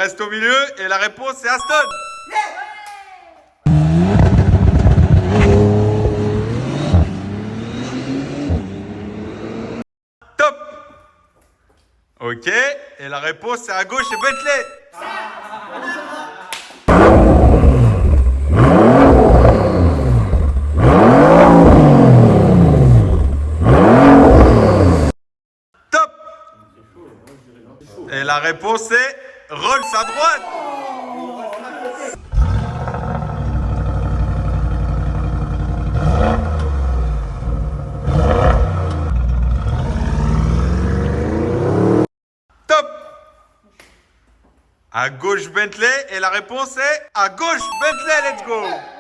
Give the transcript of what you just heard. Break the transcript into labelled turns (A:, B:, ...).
A: reste au milieu et la réponse c'est Aston. Top. Ok, et la réponse c'est à gauche, c'est Bentley. Top. Et la réponse c'est Rolls à droite. Top. À gauche Bentley et la réponse est à gauche Bentley, let's go.